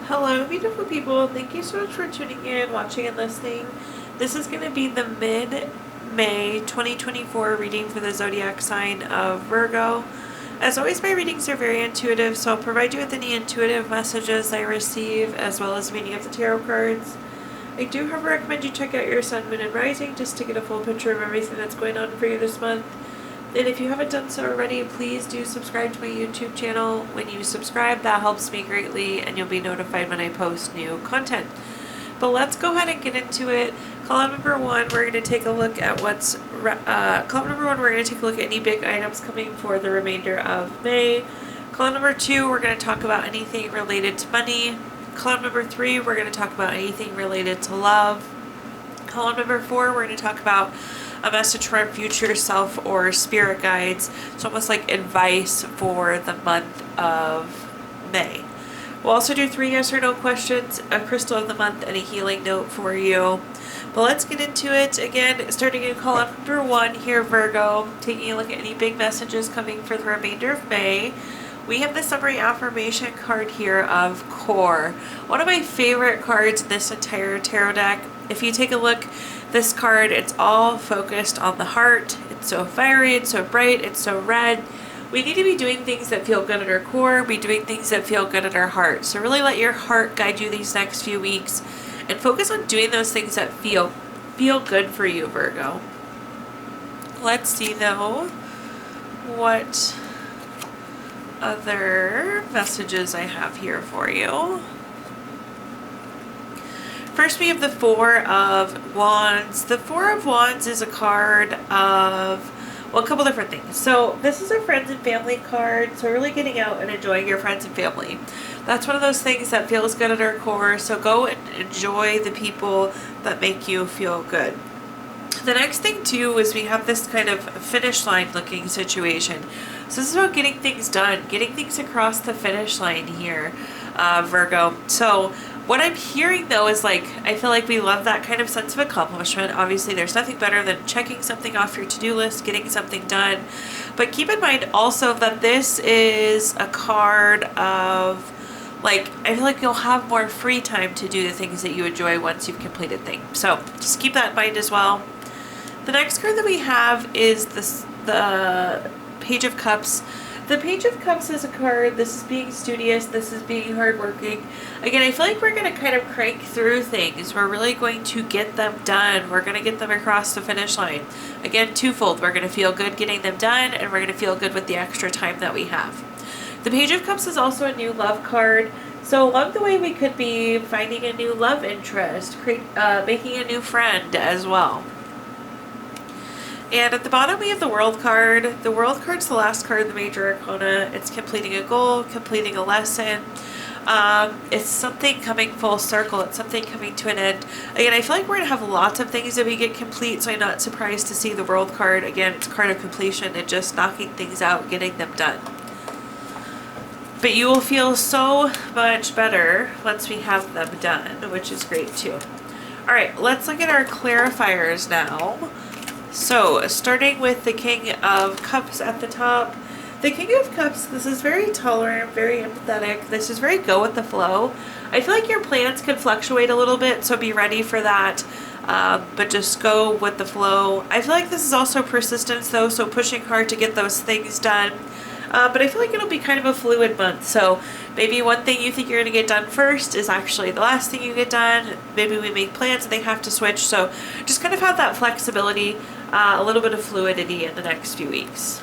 Hello, beautiful people. Thank you so much for tuning in, watching, and listening. This is going to be the mid-May 2024 reading for the zodiac sign of Virgo. As always, my readings are very intuitive, so I'll provide you with any intuitive messages I receive, as well as meaning of the tarot cards. I do, however, recommend you check out your sun, moon, and rising just to get a full picture of everything that's going on for you this month. And if you haven't done so already, please do subscribe to my YouTube channel. When you subscribe, that helps me greatly, and you'll be notified when I post new content. But let's go ahead and get into it. Column number one, we're going to take a look at any big items coming for the remainder of May. Column number two, we're going to talk about anything related to money. Column number three, we're going to talk about anything related to love. Column number four, we're going to talk about a message from our future self or spirit guides. It's almost like advice for the month of May. We'll also do 3 yes or no questions, a crystal of the month, and a healing note for you. But let's get into it. Again, starting in column number one here, Virgo, taking a look at any big messages coming for the remainder of May. We have the summary affirmation card here of Core. One of my favorite cards in this entire tarot deck. If you take a look, this card, it's all focused on the heart. It's so fiery, it's so bright, it's so red. We need to be doing things that feel good at our core, be doing things that feel good at our heart. So really let your heart guide you these next few weeks and focus on doing those things that feel good for you, Virgo. Let's see though what other messages I have here for you. First, we have the Four of Wands. The Four of Wands is a card of, well, a couple different things. So this is a friends and family card. So really getting out and enjoying your friends and family. That's one of those things that feels good at our core. So go and enjoy the people that make you feel good. The next thing too is we have this kind of finish line looking situation. So this is about getting things done, getting things across the finish line here, Virgo. So what I'm hearing though is I feel like we love that kind of sense of accomplishment. Obviously there's nothing better than checking something off your to-do list, getting something done. But keep in mind also that this is a card of I feel like you'll have more free time to do the things that you enjoy once you've completed things. So just keep that in mind as well. The next card that we have is the Page of Cups. The Page of Cups is a card, this is being studious, this is being hardworking. Again, I feel like we're going to kind of crank through things. We're really going to get them done. We're going to get them across the finish line. Again, twofold. We're going to feel good getting them done, and we're going to feel good with the extra time that we have. The Page of Cups is also a new love card. So along the way, we could be finding a new love interest, making a new friend as well. And at the bottom we have the World card. The World card's the last card in the Major Arcana. It's completing a goal, completing a lesson. It's something coming full circle. It's something coming to an end. Again, I feel like we're going to have lots of things that we get complete, so I'm not surprised to see the World card. Again, it's a card of completion and just knocking things out, getting them done. But you will feel so much better once we have them done, which is great too. Alright, let's look at our clarifiers now. So, starting with the King of Cups at the top. The King of Cups, this is very tolerant, very empathetic. This is very go with the flow. I feel like your plans can fluctuate a little bit, so be ready for that. But just go with the flow. I feel like this is also persistence though, so pushing hard to get those things done. But I feel like it'll be kind of a fluid month. So maybe one thing you think you're going to get done first is actually the last thing you get done. Maybe we make plans and they have to switch. So just kind of have that flexibility, a little bit of fluidity in the next few weeks.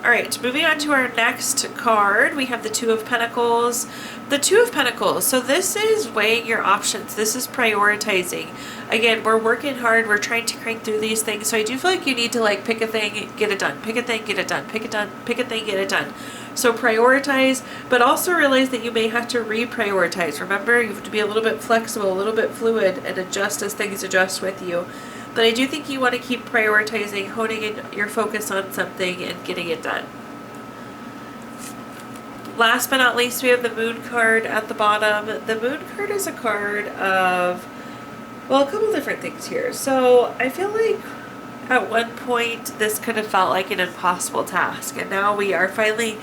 Alright, moving on to our next card, we have the Two of Pentacles. The Two of Pentacles, so this is weighing your options. This is prioritizing. Again, we're working hard, we're trying to crank through these things, so I do feel like you need to pick a thing, get it done, pick a thing, get it done, pick a thing, get it done. So prioritize, but also realize that you may have to reprioritize. Remember, you have to be a little bit flexible, a little bit fluid, and adjust as things adjust with you. But I do think you want to keep prioritizing, honing in your focus on something and getting it done. Last but not least, we have the Moon card at the bottom. The Moon card is a card of, well, a couple different things here. So I feel like at one point this could have felt like an impossible task, and now we are finally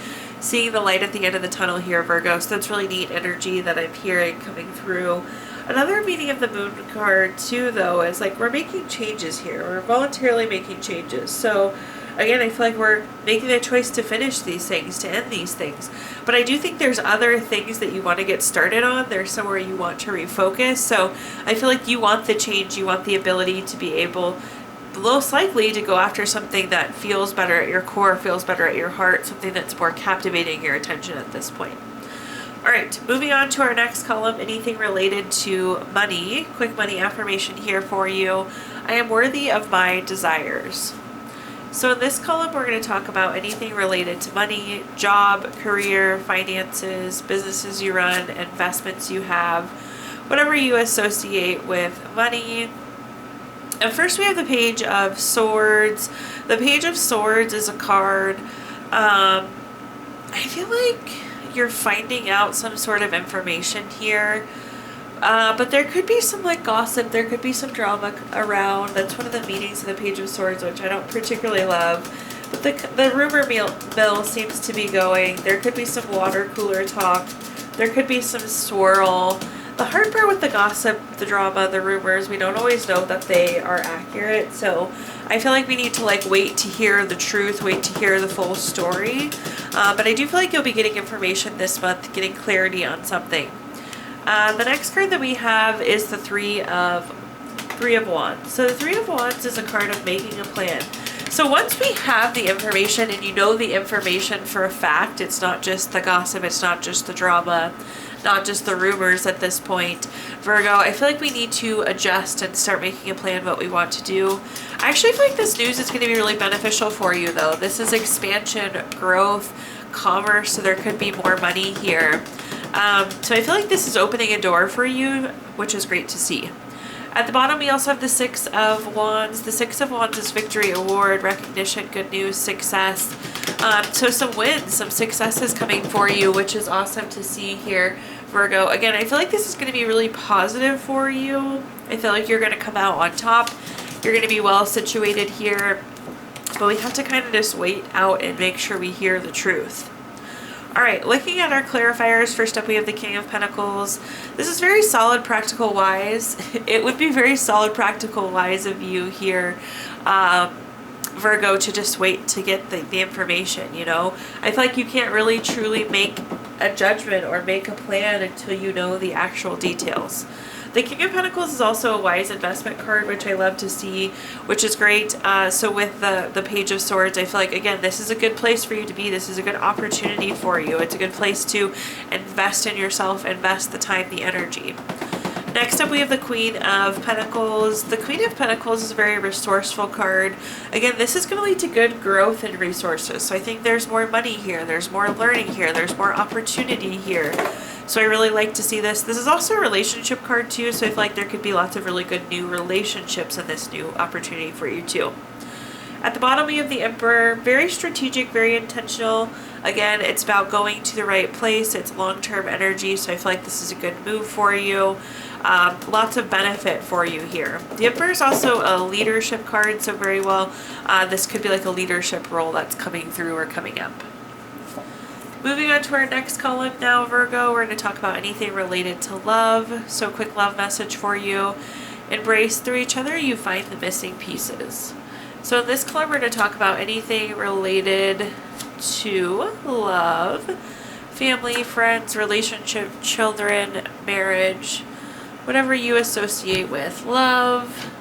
seeing the light at the end of the tunnel here, Virgo. So that's really neat energy that I'm hearing coming through. Another meaning of the moon card too, though, is like we're making changes here. We're voluntarily making changes. So again, I feel like we're making the choice to finish these things, to end these things. But I do think there's other things that you want to get started on. There's somewhere you want to refocus. So I feel like you want the change. You want the ability to be able, most likely, to go after something that feels better at your core, feels better at your heart, something that's more captivating your attention at this point. All right, moving on to our next column, anything related to money. Quick money affirmation here for you. I am worthy of my desires. So in this column, we're going to talk about anything related to money, job, career, finances, businesses you run, investments you have, whatever you associate with money. And first we have the Page of Swords. The Page of Swords is a card. I feel like you're finding out some sort of information here. But there could be some like gossip, there could be some drama around. That's one of the meanings of the Page of Swords, which I don't particularly love. But the rumor mill seems to be going. There could be some water cooler talk. There could be some swirl. The hard part with the gossip, the drama, the rumors, we don't always know that they are accurate. So I feel like we need to like wait to hear the truth, wait to hear the full story. But I do feel like you'll be getting information this month, getting clarity on something. The next card that we have is the Three of Wands. So the Three of Wands is a card of making a plan. So once we have the information and you know the information for a fact, it's not just the gossip, it's not just the drama, not just the rumors at this point, Virgo, I feel like we need to adjust and start making a plan what we want to do. I actually feel like this news is going to be really beneficial for you, though. This is expansion, growth, commerce, so there could be more money here. So I feel like this is opening a door for you, which is great to see. At the bottom, we also have the Six of Wands. The Six of Wands is victory, award, recognition, good news, success. So some wins, some successes coming for you, which is awesome to see here, Virgo. Again, I feel like this is going to be really positive for you. I feel like you're going to come out on top. You're going to be well situated here. But we have to kind of just wait out and make sure we hear the truth. All right, looking at our clarifiers, first up we have the King of Pentacles. This is very solid, practical, wise. It would be very solid, practical, wise of you here, Virgo, to just wait to get the information, you know. I feel like you can't really truly make a judgment or make a plan until you know the actual details. The King of Pentacles is also a wise investment card, which I love to see, which is great. So with the Page of Swords, I feel like, again, this is a good place for you to be. This is a good opportunity for you. It's a good place to invest in yourself, invest the time, the energy. Next up, we have the Queen of Pentacles. The Queen of Pentacles is a very resourceful card. Again, this is going to lead to good growth and resources. So I think there's more money here. There's more learning here. There's more opportunity here. So I really like to see this. This is also a relationship card too, so I feel like there could be lots of really good new relationships in this new opportunity for you too. At the bottom we have the Emperor. Very strategic, very intentional. Again, it's about going to the right place. It's long-term energy, so I feel like this is a good move for you. Lots of benefit for you here. The Emperor is also a leadership card, so very well, this could be like a leadership role that's coming through or coming up. Moving on to our next column now, Virgo, we're going to talk about anything related to love. So quick love message for you. Embrace through each other, you find the missing pieces. So in this column, we're going to talk about anything related to love, family, friends, relationship, children, marriage, whatever you associate with love.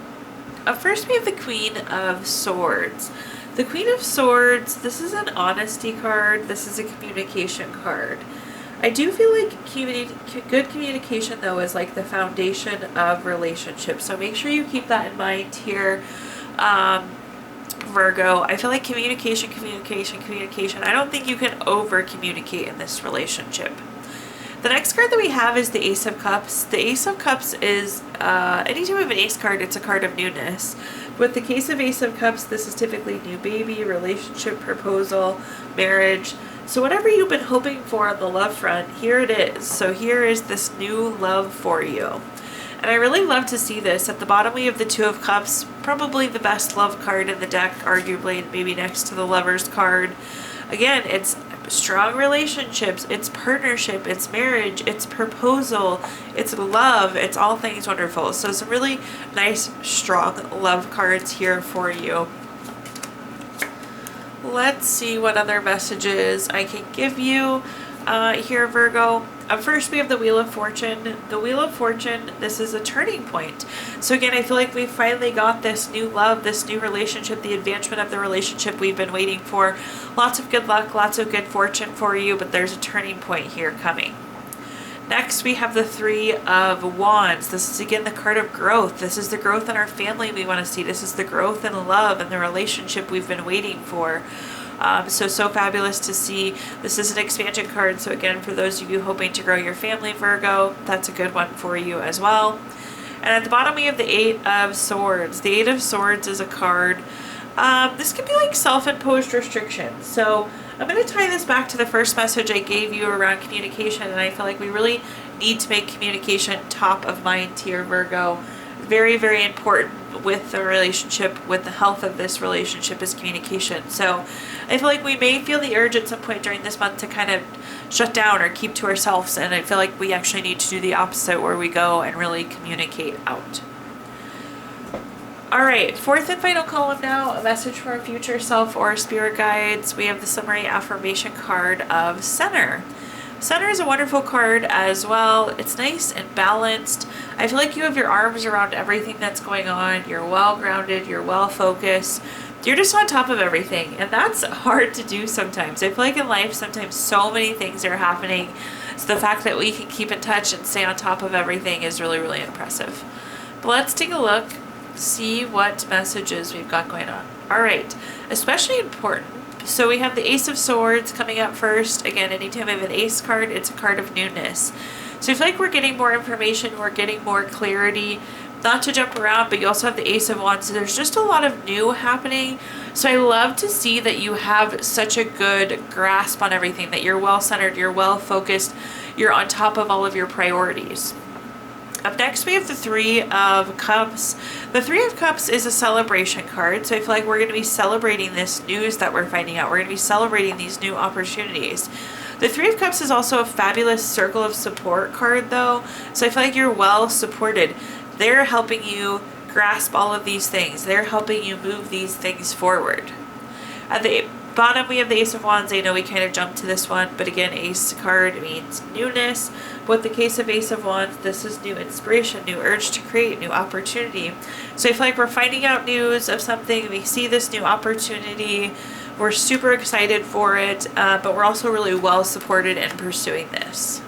First, we have the Queen of Swords. The Queen of Swords, this is an honesty card. This is a communication card. I do feel like good communication, though, is like the foundation of relationships. So make sure you keep that in mind here, Virgo. I feel like communication. I don't think you can over-communicate in this relationship. The next card that we have is the Ace of Cups. The Ace of Cups is, anytime we have an Ace card, it's a card of newness. With the case of Ace of Cups, this is typically new baby, relationship, proposal, marriage. So whatever you've been hoping for on the love front, here it is. So here is this new love for you. And I really love to see this. At the bottom we have the Two of Cups, probably the best love card in the deck, arguably, maybe next to the Lover's card. Again, it's strong relationships, it's partnership, it's marriage, it's proposal, it's love, it's all things wonderful. So some really nice, strong love cards here for you. Let's see what other messages I can give you here, Virgo. First, we have the Wheel of Fortune. The Wheel of Fortune, this is a turning point. So again, I feel like we finally got this new love, this new relationship, the advancement of the relationship we've been waiting for. Lots of good luck, lots of good fortune for you, but there's a turning point here coming. Next, we have the Three of Wands. This is again the card of growth. This is the growth in our family we want to see. This is the growth in love and the relationship we've been waiting for. So fabulous to see. This is an expansion card. So again, for those of you hoping to grow your family, Virgo, that's a good one for you as well. And at the bottom, we have the Eight of Swords. The Eight of Swords is a card. This could be like self-imposed restrictions. So I'm going to tie this back to the first message I gave you around communication, and I feel like we really need to make communication top of mind here, Virgo. Very, very important with the relationship, with the health of this relationship is communication. So I feel like we may feel the urge at some point during this month to kind of shut down or keep to ourselves, and I feel like we actually need to do the opposite where we go and really communicate out. All right, fourth and final column now, a message for our future self or spirit guides. We have the summary affirmation card of Center. Center is a wonderful card as well. It's nice and balanced. I feel like you have your arms around everything that's going on. You're well grounded, you're well focused. You're just on top of everything, and that's hard to do sometimes. I feel like in life sometimes so many things are happening. So the fact that we can keep in touch and stay on top of everything is really, really impressive. But let's take a look. See what messages we've got going on. All right, especially important. So we have the Ace of Swords coming up first. Again, anytime I have an ace card, it's a card of newness. So I feel like we're getting more information, we're getting more clarity, not to jump around, but you also have the Ace of Wands. So there's just a lot of new happening. So I love to see that you have such a good grasp on everything, that you're well centered, you're well focused, you're on top of all of your priorities. Up next, we have the Three of Cups. The Three of Cups is a celebration card, so I feel like we're going to be celebrating this news that we're finding out. We're going to be celebrating these new opportunities. The Three of Cups is also a fabulous circle of support card, though, so I feel like you're well supported. They're helping you grasp all of these things. They're helping you move these things forward. At the bottom, we have the Ace of Wands. I know we kind of jumped to this one, but again, Ace card means newness. With the case of Ace of Wands, this is new inspiration, new urge to create, new opportunity. So I feel like we're finding out news of something. We see this new opportunity. We're super excited for it, but we're also really well supported in pursuing this.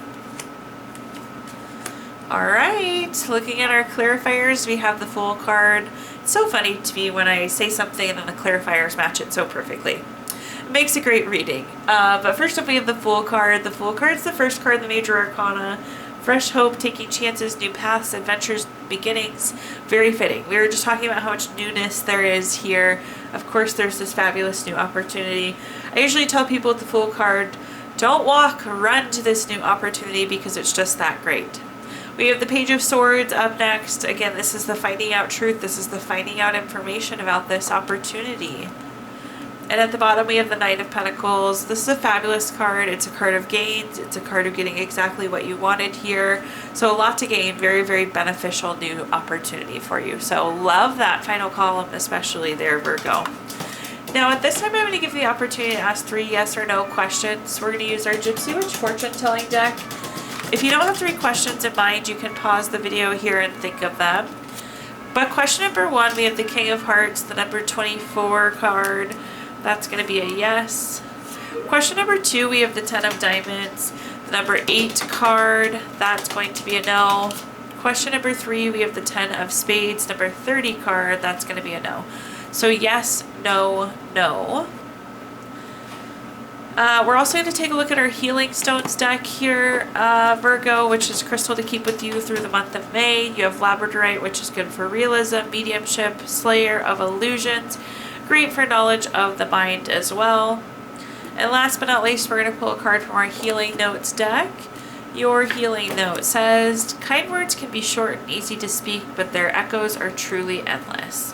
All right, looking at our clarifiers, we have the Fool card. It's so funny to me when I say something and then the clarifiers match it so perfectly. It makes a great reading. But first up, we have the Fool card. The Fool card is the first card in the Major Arcana. Fresh hope, taking chances, new paths, adventures, beginnings. Very fitting. We were just talking about how much newness there is here. Of course, there's this fabulous new opportunity. I usually tell people with the Fool card, don't walk, run to this new opportunity because it's just that great. We have the Page of Swords up next. Again, this is the finding out truth. This is the finding out information about this opportunity. And at the bottom, we have the Knight of Pentacles. This is a fabulous card. It's a card of gains. It's a card of getting exactly what you wanted here. So a lot to gain. Very, very beneficial new opportunity for you. So love that final column, especially there, Virgo. Now at this time, I'm going to give you the opportunity to ask 3 yes or no questions. We're going to use our Gypsy Witch fortune telling deck. If you don't have 3 questions in mind, you can pause the video here and think of them. But question number 1, we have the King of Hearts, the number 24 card. That's going to be a yes. Question number 2, we have the 10 of Diamonds, the number 8 card. That's going to be a no. Question number 3, we have the 10 of Spades, number 30 card. That's going to be a no. So yes, no, no. We're also going to take a look at our Healing Stones deck here, Virgo, which is crystal to keep with you through the month of May. You have Labradorite, which is good for realism, mediumship, Slayer of Illusions, great for knowledge of the mind as well. And last but not least, we're going to pull a card from our Healing Notes deck. Your Healing Note says, kind words can be short and easy to speak, but their echoes are truly endless.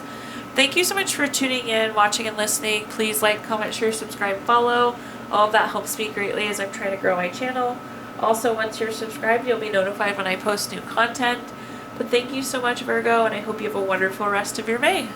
Thank you so much for tuning in, watching, and listening. Please like, comment, share, subscribe, follow. All of that helps me greatly as I'm trying to grow my channel. Also, once you're subscribed, you'll be notified when I post new content. But thank you so much, Virgo, and I hope you have a wonderful rest of your May.